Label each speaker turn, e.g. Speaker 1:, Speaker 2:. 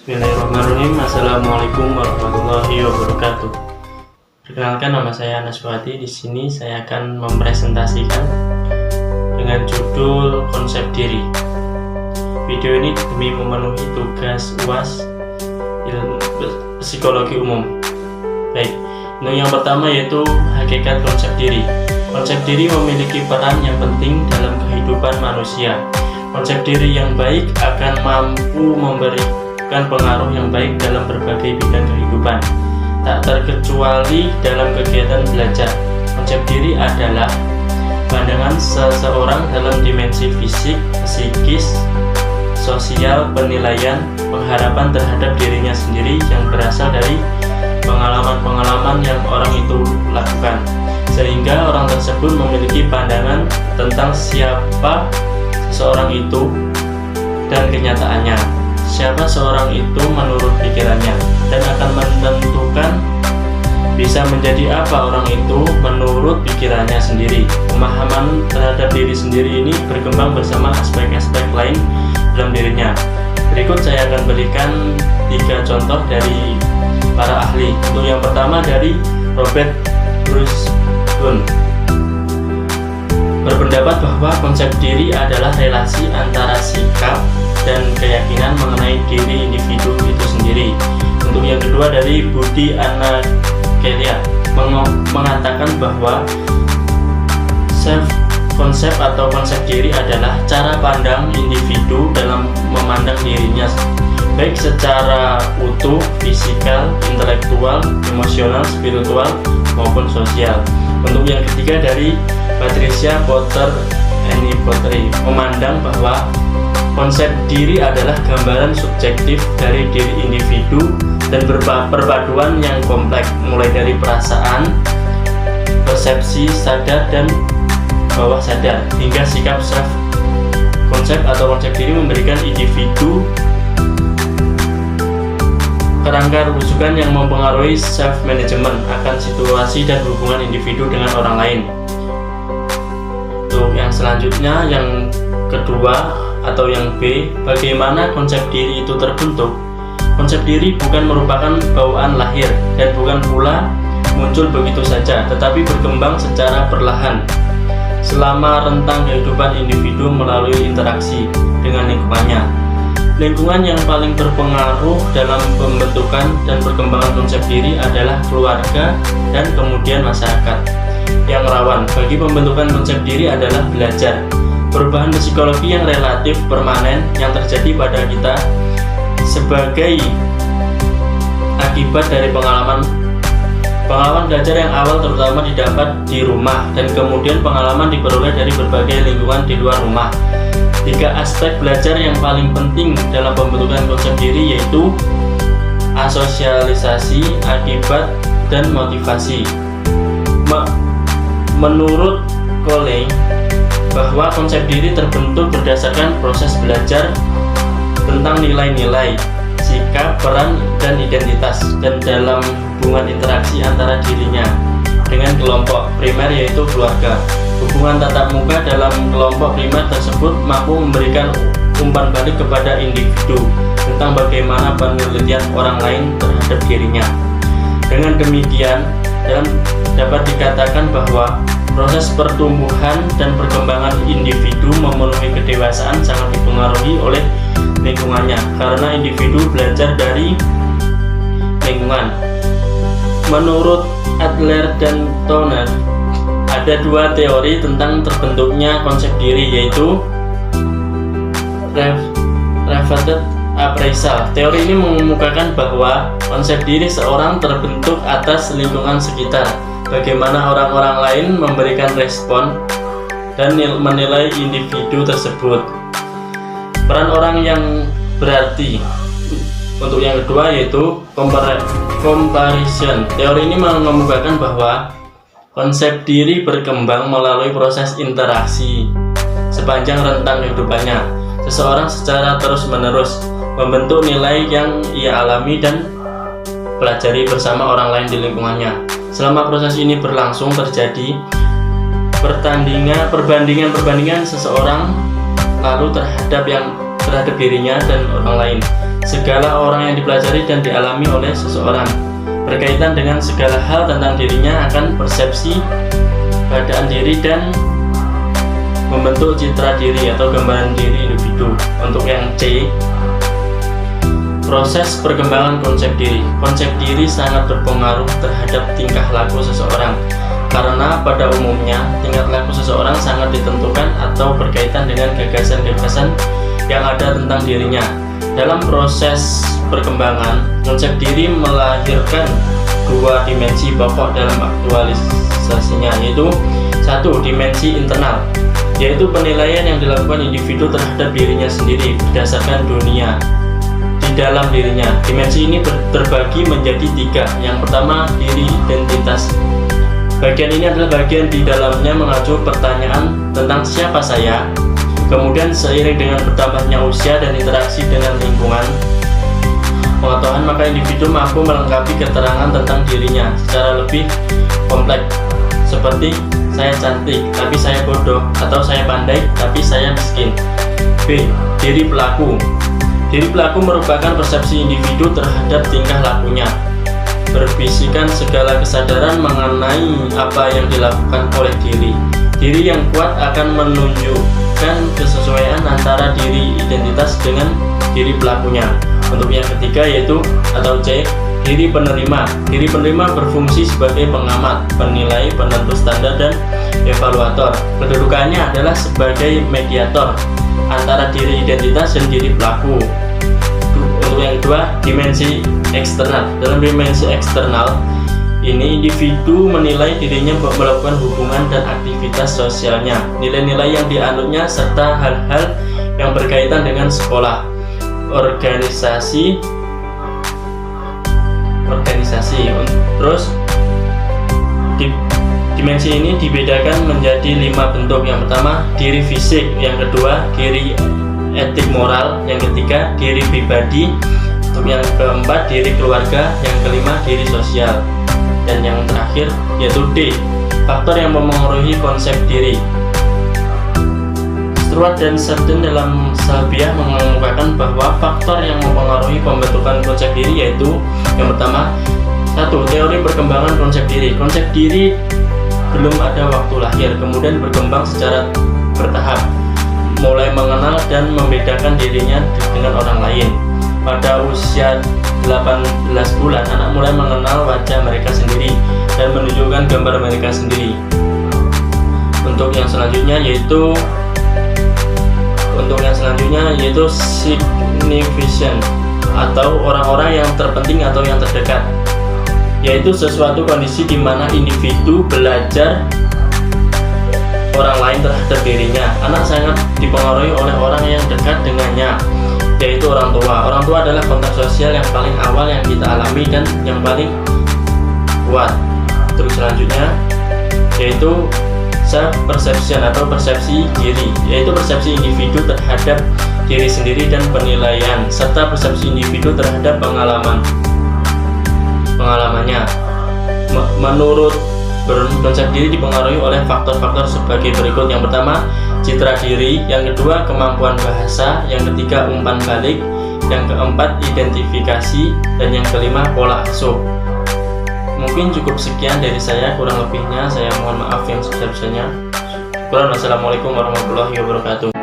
Speaker 1: Bismillahirrahmanirrahim. Assalamualaikum warahmatullahi wabarakatuh. Perkenalkan, nama saya Anas Fuadi. Di sini saya akan mempresentasikan dengan judul konsep diri. Video ini demi memenuhi tugas UAS ilmu psikologi umum. Baik, untuk yang pertama yaitu hakikat konsep diri. Konsep diri memiliki peran yang penting dalam kehidupan manusia. Konsep diri yang baik akan mampu memberikan pengaruh yang baik dalam berbagai bidang kehidupan, tak terkecuali dalam kegiatan belajar. Konsep diri adalah pandangan seseorang dalam dimensi fisik, psikis, sosial, penilaian, pengharapan terhadap dirinya sendiri yang berasal dari pengalaman-pengalaman yang orang itu lakukan, sehingga orang tersebut memiliki pandangan tentang siapa seorang itu dan kenyataannya, siapa seorang itu menurut pikirannya, dan akan menentukan bisa menjadi apa orang itu menurut pikirannya sendiri. Pemahaman terhadap diri sendiri ini berkembang bersama aspek-aspek lain dalam dirinya. Berikut saya akan berikan 3 contoh dari para ahli. Untuk yang pertama dari Robert Bruce Gunn, berpendapat bahwa konsep diri adalah relasi antara sikap dan keyakinan mengenai diri individu itu sendiri. Untuk yang kedua dari Budi Anakelia, mengatakan bahwa konsep atau konsep diri adalah cara pandang individu dalam memandang dirinya, baik secara utuh, fisikal, intelektual, emosional, spiritual, maupun sosial. Untuk yang ketiga dari Patricia Potter Pottery, memandang bahwa konsep diri adalah gambaran subjektif dari diri individu dan perpaduan yang kompleks, mulai dari perasaan, persepsi, sadar, dan bawah sadar, hingga sikap self. Konsep atau konsep diri memberikan individu kerangka rujukan yang mempengaruhi self-management akan situasi dan hubungan individu dengan orang lain. Untuk yang selanjutnya, yang kedua atau yang B, bagaimana konsep diri itu terbentuk? Konsep diri bukan merupakan bawaan lahir dan bukan pula muncul begitu saja, tetapi berkembang secara perlahan selama rentang kehidupan individu melalui interaksi dengan lingkungannya. Lingkungan yang paling berpengaruh dalam pembentukan dan perkembangan konsep diri adalah keluarga dan kemudian masyarakat. Yang rawan bagi pembentukan konsep diri adalah belajar. Perubahan psikologi yang relatif permanen yang terjadi pada kita sebagai akibat dari pengalaman belajar yang awal terutama didapat di rumah dan kemudian pengalaman diperoleh dari berbagai lingkungan di luar rumah. 3 aspek belajar yang paling penting dalam pembentukan konsep diri yaitu asosialisasi, akibat, dan motivasi. Menurut Cole, bahwa konsep diri terbentuk berdasarkan proses belajar tentang nilai-nilai, sikap, peran, dan identitas, dan dalam hubungan interaksi antara dirinya dengan kelompok primer yaitu keluarga. Hubungan tatap muka dalam kelompok primer tersebut mampu memberikan umpan balik kepada individu tentang bagaimana penelitian orang lain terhadap dirinya. Dengan demikian, dapat dikatakan bahwa proses pertumbuhan dan perkembangan individu memenuhi kedewasaan sangat dipengaruhi oleh lingkungannya, karena individu belajar dari lingkungan. Menurut Adler dan Toner, ada 2 teori tentang terbentuknya konsep diri, yaitu Reveated Appraisal. Teori ini mengemukakan bahwa konsep diri seorang terbentuk atas lingkungan sekitar, bagaimana orang-orang lain memberikan respon dan menilai individu tersebut. Peran orang yang berarti. Untuk yang kedua yaitu comparison. Teori ini mengemukakan bahwa konsep diri berkembang melalui proses interaksi sepanjang rentang kehidupannya. Seseorang secara terus-menerus membentuk nilai yang ia alami dan pelajari bersama orang lain di lingkungannya. Selama proses ini berlangsung, terjadi perbandingan seseorang lalu terhadap dirinya dan orang lain. segala orang yang dipelajari dan dialami oleh seseorang. Berkaitan dengan segala hal tentang dirinya akan persepsi keadaan diri dan membentuk citra diri atau gambaran diri individu. Untuk yang C, proses perkembangan konsep diri. Konsep diri sangat berpengaruh terhadap tingkah laku seseorang, karena pada umumnya tingkah laku seseorang sangat ditentukan atau berkaitan dengan gagasan-gagasan yang ada tentang dirinya. Dalam proses perkembangan, konsep diri melahirkan dua dimensi pokok dalam aktualisasinya, yaitu satu, dimensi internal, yaitu penilaian yang dilakukan individu terhadap dirinya sendiri berdasarkan dunia di dalam dirinya. Dimensi ini terbagi menjadi tiga. Yang pertama, diri identitas. Bagian ini adalah bagian di dalamnya mengacu pertanyaan tentang siapa saya. Kemudian seiring dengan bertambahnya usia dan interaksi dengan lingkungan pengetahuan, maka individu mampu melengkapi keterangan tentang dirinya secara lebih kompleks, seperti saya cantik tapi saya bodoh, atau saya pandai tapi saya miskin. B, diri pelaku. Diri pelaku merupakan persepsi individu terhadap tingkah lakunya, berbisikan segala kesadaran mengenai apa yang dilakukan oleh diri. Diri yang kuat akan menunjukkan kesesuaian antara diri identitas dengan diri pelakunya. Untuk yang ketiga yaitu atau C, diri penerima. Diri penerima berfungsi sebagai pengamat, penilai, penentu standar, dan evaluator. Kedudukannya adalah sebagai mediator antara diri identitas dan diri pelaku. Untuk yang kedua, dimensi eksternal. Dalam dimensi eksternal ini, individu menilai dirinya melakukan hubungan dan aktivitas sosialnya, nilai-nilai yang dianutnya, serta hal-hal yang berkaitan dengan sekolah, organisasi. Terus dimensi ini dibedakan menjadi 5 bentuk. Yang pertama, diri fisik. Yang kedua, diri etik moral. Yang ketiga, diri pribadi. Untuk yang keempat, diri keluarga. Yang kelima, diri sosial. Dan yang terakhir yaitu D, faktor yang memengaruhi konsep diri. Stewart dan Sarden dalam Salbiah mengemukakan bahwa faktor yang mempengaruhi pembentukan konsep diri yaitu yang pertama, satu, teori perkembangan konsep diri. Konsep diri belum ada waktu lahir, kemudian berkembang secara bertahap, mulai mengenal dan membedakan dirinya dengan orang lain. Pada usia 18 bulan, anak mulai mengenal wajah mereka sendiri dan menunjukkan gambar mereka sendiri. Untuk yang selanjutnya yaitu significant atau orang-orang yang terpenting atau yang terdekat, yaitu sesuatu kondisi di mana individu belajar orang lain terhadap dirinya. Anak sangat dipengaruhi oleh orang yang dekat dengannya, yaitu orang tua. Orang tua adalah kontak sosial yang paling awal yang kita alami dan yang paling kuat. Terus selanjutnya yaitu self-perception atau persepsi diri, yaitu persepsi individu terhadap diri sendiri dan penilaian, serta persepsi individu terhadap pengalamannya. Menurut Byrne, konsep diri dipengaruhi oleh faktor-faktor sebagai berikut. Yang pertama, citra diri. Yang kedua, kemampuan bahasa. Yang ketiga, umpan balik. Yang keempat, identifikasi. Dan yang kelima, pola asuh. Mungkin cukup sekian dari saya, kurang lebihnya saya mohon maaf yang sebesar-besarnya. Assalamualaikum warahmatullahi wabarakatuh.